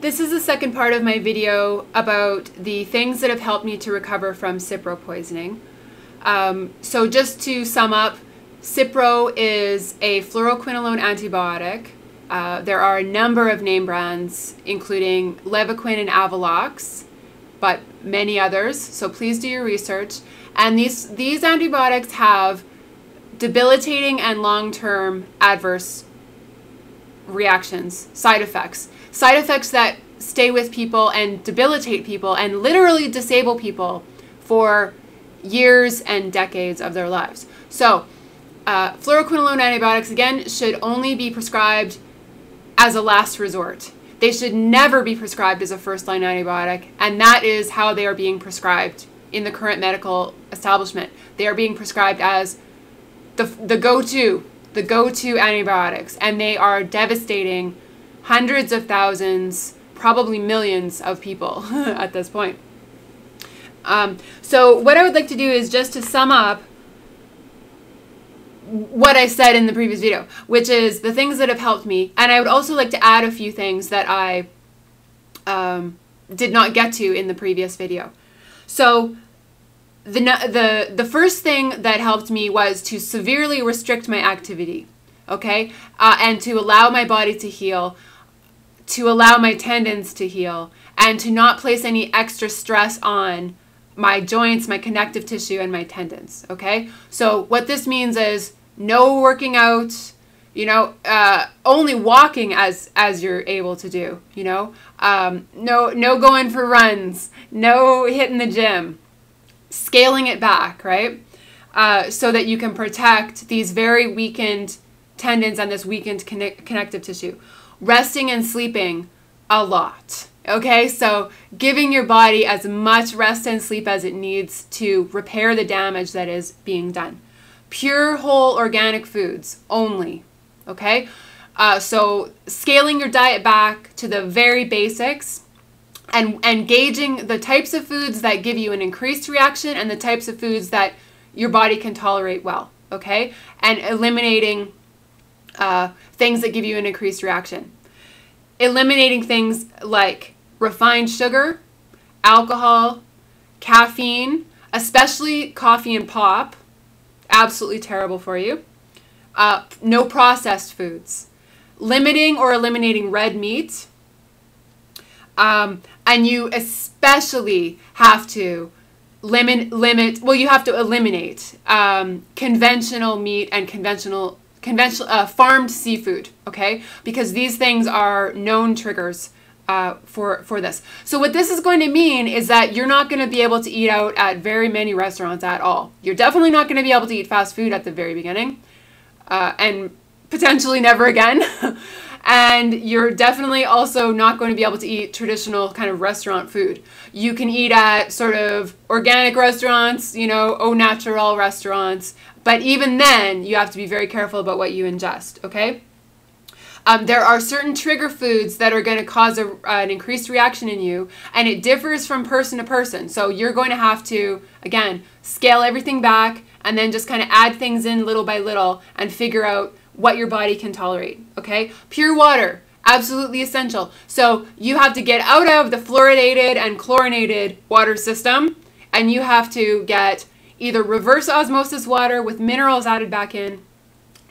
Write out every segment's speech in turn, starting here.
This is the second part of my video about the things that have helped me to recover from Cipro poisoning. So just to sum up, Cipro is a fluoroquinolone antibiotic. There are a number of name brands, including Levaquin and Avelox, but many others, so please do your research. And these antibiotics have debilitating and long-term adverse reactions, side effects that stay with people and debilitate people and literally disable people for years and decades of their lives. So fluoroquinolone antibiotics, again, should only be prescribed as a last resort. They should never be prescribed as a first-line antibiotic, and that is how they are being prescribed in the current medical establishment. They are being prescribed as the go-to antibiotics, and they are devastating hundreds of thousands, probably millions of people at this point. So what I would like to do is just to sum up what I said in the previous video, which is the things that have helped me, and I would also like to add a few things that I did not get to in the previous video. So the first thing that helped me was to severely restrict my activity, okay, and to allow my body to heal, to allow my tendons to heal, and to not place any extra stress on my joints, my connective tissue, and my tendons, okay? So what this means is no working out, you know, only walking as you're able to do, you know, no going for runs, no hitting the gym, scaling it back, right? So that you can protect these very weakened tendons and this weakened connective tissue. Resting and sleeping a lot, okay? So giving your body as much rest and sleep as it needs to repair the damage that is being done. Pure whole organic foods only, okay? So scaling your diet back to the very basics and gauging the types of foods that give you an increased reaction and the types of foods that your body can tolerate well, okay? And eliminating things that give you an increased reaction. Eliminating things like refined sugar, alcohol, caffeine, especially coffee and pop, absolutely terrible for you. No processed foods. Limiting or eliminating red meat. And you especially have to you have to eliminate conventional meat and conventional farmed seafood, okay? Because these things are known triggers for this. So what this is going to mean is that you're not going to be able to eat out at very many restaurants at all. You're definitely not going to be able to eat fast food at the very beginning, and potentially never again. And you're definitely also not going to be able to eat traditional kind of restaurant food. You can eat at sort of organic restaurants, you know, au naturel restaurants, but even then you have to be very careful about what you ingest, okay? There are certain trigger foods that are going to cause an increased reaction in you, and it differs from person to person. So you're going to have to, again, scale everything back and then just kind of add things in little by little and figure out what your body can tolerate, okay? Pure water, absolutely essential. So you have to get out of the fluoridated and chlorinated water system, and you have to get either reverse osmosis water with minerals added back in,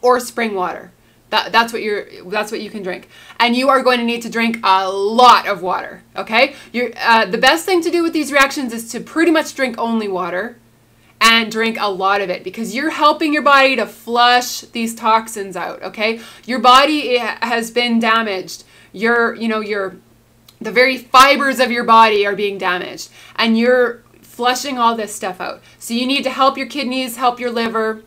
or spring water. That's what you can drink. And you are going to need to drink a lot of water, okay? The best thing to do with these reactions is to pretty much drink only water and drink a lot of it, because you're helping your body to flush these toxins out, okay? Your body has been damaged. The very fibers of your body are being damaged, and you're flushing all this stuff out. So you need to help your kidneys, help your liver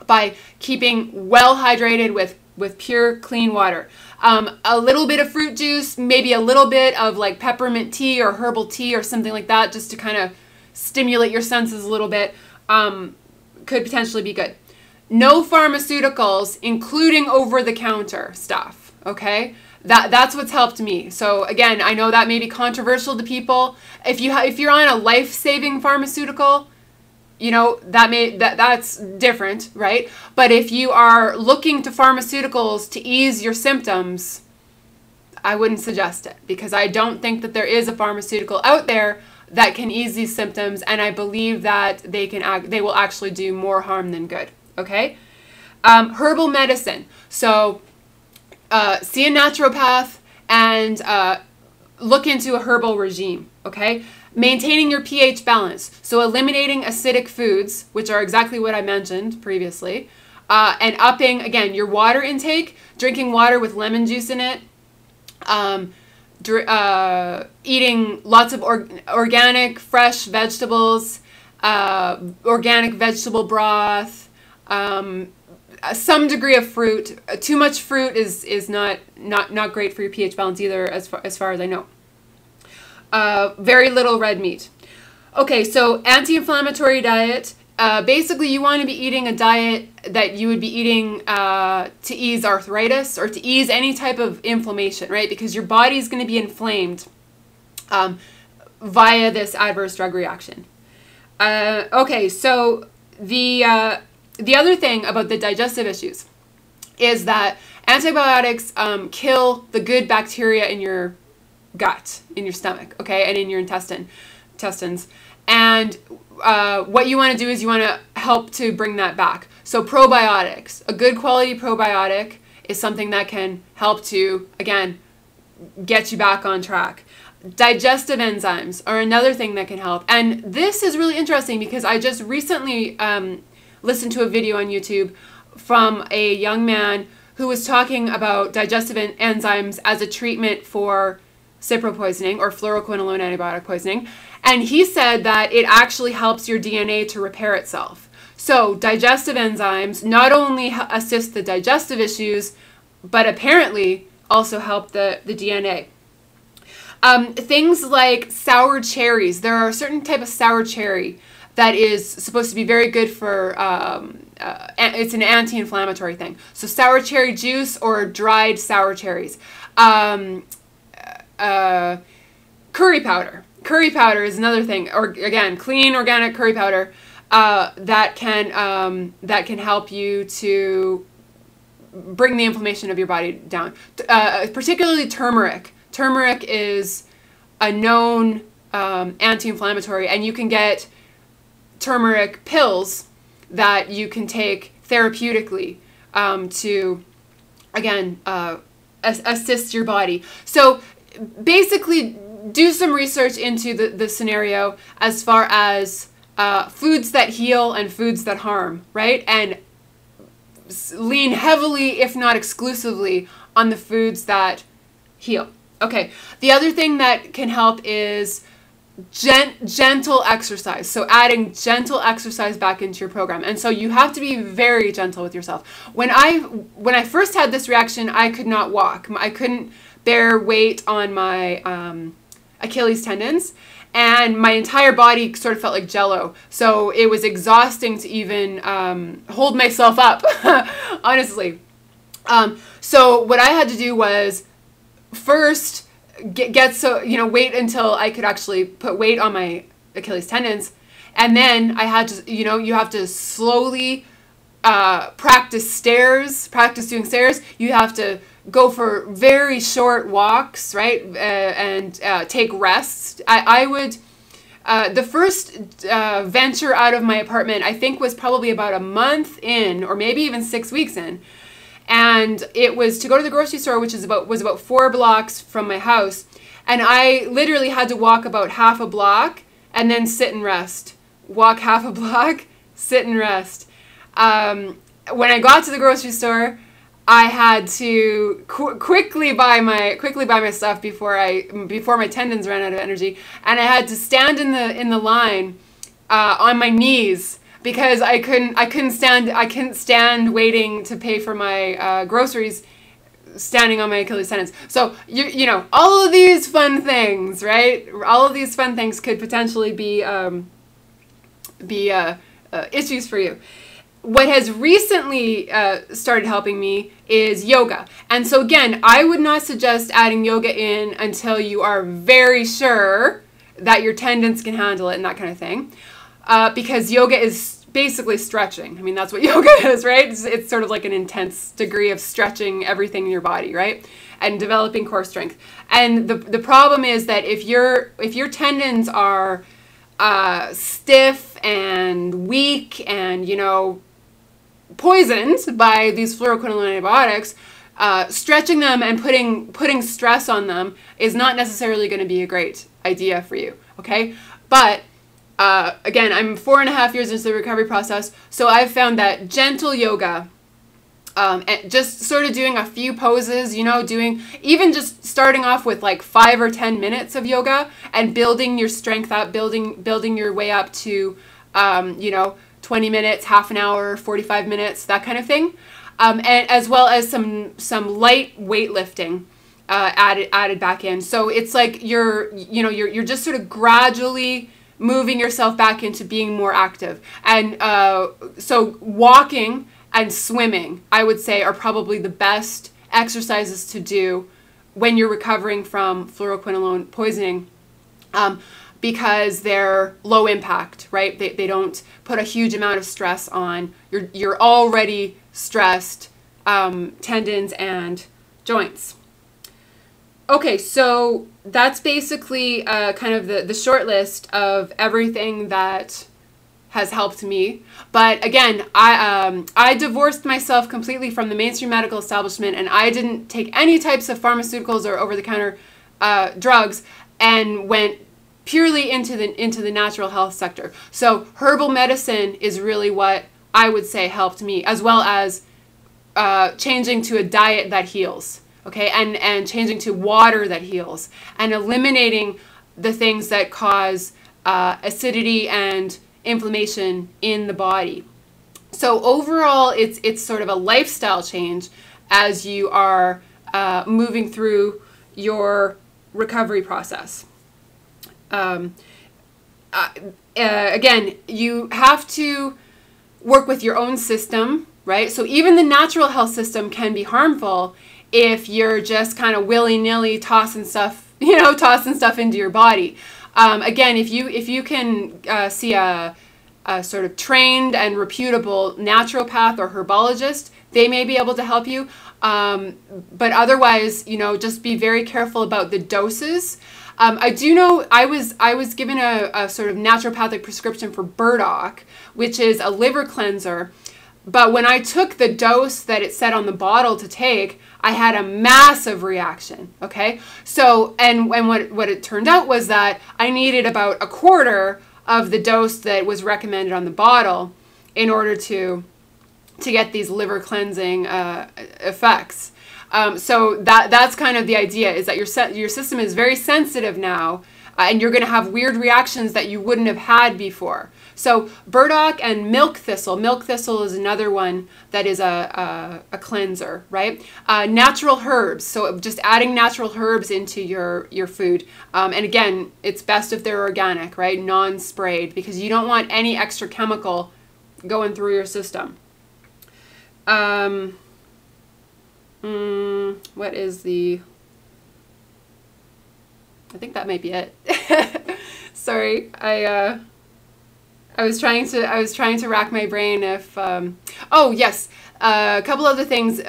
by keeping well hydrated with pure, clean water. A little bit of fruit juice, maybe a little bit of like peppermint tea or herbal tea or something like that, just to kind of stimulate your senses a little bit, could potentially be good. No pharmaceuticals, including over-the-counter stuff, okay? That's what's helped me. So again, I know that may be controversial to people. If you're on a life-saving pharmaceutical, you know, that's different, right? But if you are looking to pharmaceuticals to ease your symptoms, I wouldn't suggest it, because I don't think that there is a pharmaceutical out there that can ease these symptoms, and I believe that they will actually do more harm than good. Okay? Herbal medicine. So see a naturopath and look into a herbal regime. Okay? Maintaining your pH balance. So eliminating acidic foods, which are exactly what I mentioned previously, and upping, again, your water intake, drinking water with lemon juice in it, eating lots of organic, fresh vegetables, organic vegetable broth, some degree of fruit. Too much fruit is not great for your pH balance either, as far as I know. Very little red meat. Okay, so anti-inflammatory diet. Basically, you want to be eating a diet that you would be eating to ease arthritis or to ease any type of inflammation, right? Because your body is going to be inflamed via this adverse drug reaction. Okay, so the other thing about the digestive issues is that antibiotics kill the good bacteria in your gut, in your stomach, okay, and in your intestines. And what you want to do is you want to help to bring that back. So probiotics, a good quality probiotic is something that can help to, again, get you back on track. Digestive enzymes are another thing that can help. And this is really interesting because I just recently listened to a video on YouTube from a young man who was talking about digestive enzymes as a treatment for Cipro poisoning or fluoroquinolone antibiotic poisoning. And he said that it actually helps your DNA to repair itself. So digestive enzymes not only assist the digestive issues, but apparently also help the DNA. Things like sour cherries. There are a certain type of sour cherry that is supposed to be very good for, it's an anti-inflammatory thing. So sour cherry juice or dried sour cherries. Curry powder. Curry powder is another thing, or again, clean organic curry powder that can help you to bring the inflammation of your body down. Particularly turmeric. Turmeric is a known anti-inflammatory, and you can get turmeric pills that you can take therapeutically to, again, assist your body. So basically, do some research into the scenario as far as foods that heal and foods that harm, right? And lean heavily, if not exclusively, on the foods that heal. Okay, the other thing that can help is gentle exercise. So adding gentle exercise back into your program. And so you have to be very gentle with yourself. When I first had this reaction, I could not walk. I couldn't bear weight on my Achilles tendons, and my entire body sort of felt like jello. So it was exhausting to even hold myself up, honestly. So what I had to do was first wait until I could actually put weight on my Achilles tendons, and then I had to, you have to slowly practice doing stairs. You have to go for very short walks, right? And take rests. I would, the first venture out of my apartment, I think, was probably about a month in, or maybe even 6 weeks in. And it was to go to the grocery store, which was about 4 blocks from my house. And I literally had to walk about half a block and then sit and rest. Walk half a block, sit and rest. When I got to the grocery store, I had to quickly buy my stuff before my tendons ran out of energy, and I had to stand in the line on my knees because I couldn't stand waiting to pay for my groceries standing on my Achilles tendons. So you know, all of these fun things, right? All of these fun things could potentially be issues for you. What has recently started helping me is yoga. And so again, I would not suggest adding yoga in until you are very sure that your tendons can handle it and that kind of thing. Because yoga is basically stretching. I mean, that's what yoga is, right? It's sort of like an intense degree of stretching everything in your body, right? and developing core strength. And the problem is that if your tendons are stiff and weak and, you know, poisoned by these fluoroquinolone antibiotics, stretching them and putting stress on them is not necessarily going to be a great idea for you, okay? But again, I'm 4.5 years into the recovery process, so I've found that gentle yoga, and just sort of doing a few poses, you know, even just starting off with like 5 or 10 minutes of yoga and building your strength up, building your way up to, you know, 20 minutes, half an hour, 45 minutes, that kind of thing. And as well as some light weightlifting added back in. So it's like you're just sort of gradually moving yourself back into being more active. And so walking and swimming, I would say, are probably the best exercises to do when you're recovering from fluoroquinolone poisoning, because they're low impact, right? They don't put a huge amount of stress on your already stressed tendons and joints. Okay, so that's basically kind of the short list of everything that has helped me. But again, I divorced myself completely from the mainstream medical establishment, and I didn't take any types of pharmaceuticals or over-the-counter drugs, and went purely into the natural health sector. So herbal medicine is really what I would say helped me, as well as changing to a diet that heals, okay, and changing to water that heals, and eliminating the things that cause acidity and inflammation in the body. So overall, it's sort of a lifestyle change as you are moving through your recovery process. Again, you have to work with your own system, right? So even the natural health system can be harmful if you're just kind of willy-nilly tossing stuff into your body. Again, if you can see a sort of trained and reputable naturopath or herbologist, they may be able to help you. But otherwise, you know, just be very careful about the doses. I do know I was given a sort of naturopathic prescription for burdock, which is a liver cleanser. But when I took the dose that it said on the bottle to take, I had a massive reaction, okay? So, and what it turned out was that I needed about a quarter of the dose that was recommended on the bottle in order to get these liver cleansing effects. So that's kind of the idea, is that your system is very sensitive now, and you're going to have weird reactions that you wouldn't have had before. So burdock and milk thistle. Milk thistle is another one that is a cleanser, right? Natural herbs. So just adding natural herbs into your food. And again, it's best if they're organic, right? Non-sprayed, because you don't want any extra chemical going through your system. What is the... I think that might be it. Sorry, I was trying to rack my brain if oh yes, a couple other things.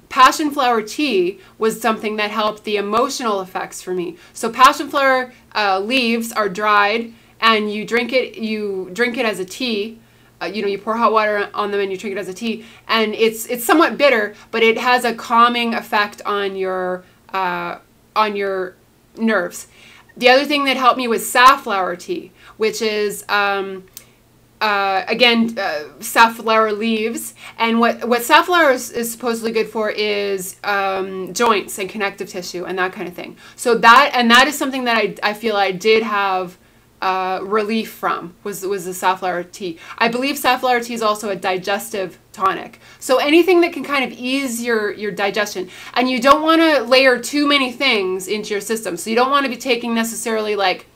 Passion flower tea was something that helped the emotional effects for me. So passion flower leaves are dried, and you drink it as a tea. You know, you pour hot water on them and you drink it as a tea, and it's somewhat bitter, but it has a calming effect on your nerves. The other thing that helped me was safflower tea, which is again safflower leaves, and what safflower is supposedly good for is joints and connective tissue and that kind of thing. So that is something that I feel I did have relief from, was the safflower tea. I believe safflower tea is also a digestive tonic. So anything that can kind of ease your digestion. And you don't want to layer too many things into your system. So you don't want to be taking necessarily like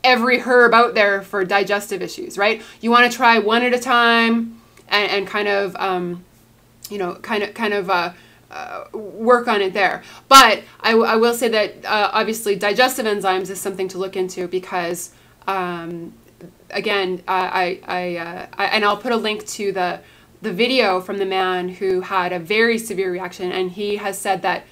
every herb out there for digestive issues, right? You want to try one at a time and kind of, you know, kind of work on it there. But I will say that obviously digestive enzymes is something to look into, because again, and I'll put a link to the video from the man who had a very severe reaction, and he has said that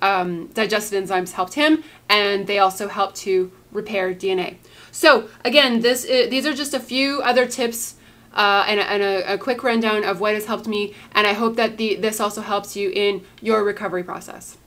digestive enzymes helped him, and they also help to repair DNA. So again, these are just a few other tips and a quick rundown of what has helped me, and I hope that this also helps you in your recovery process.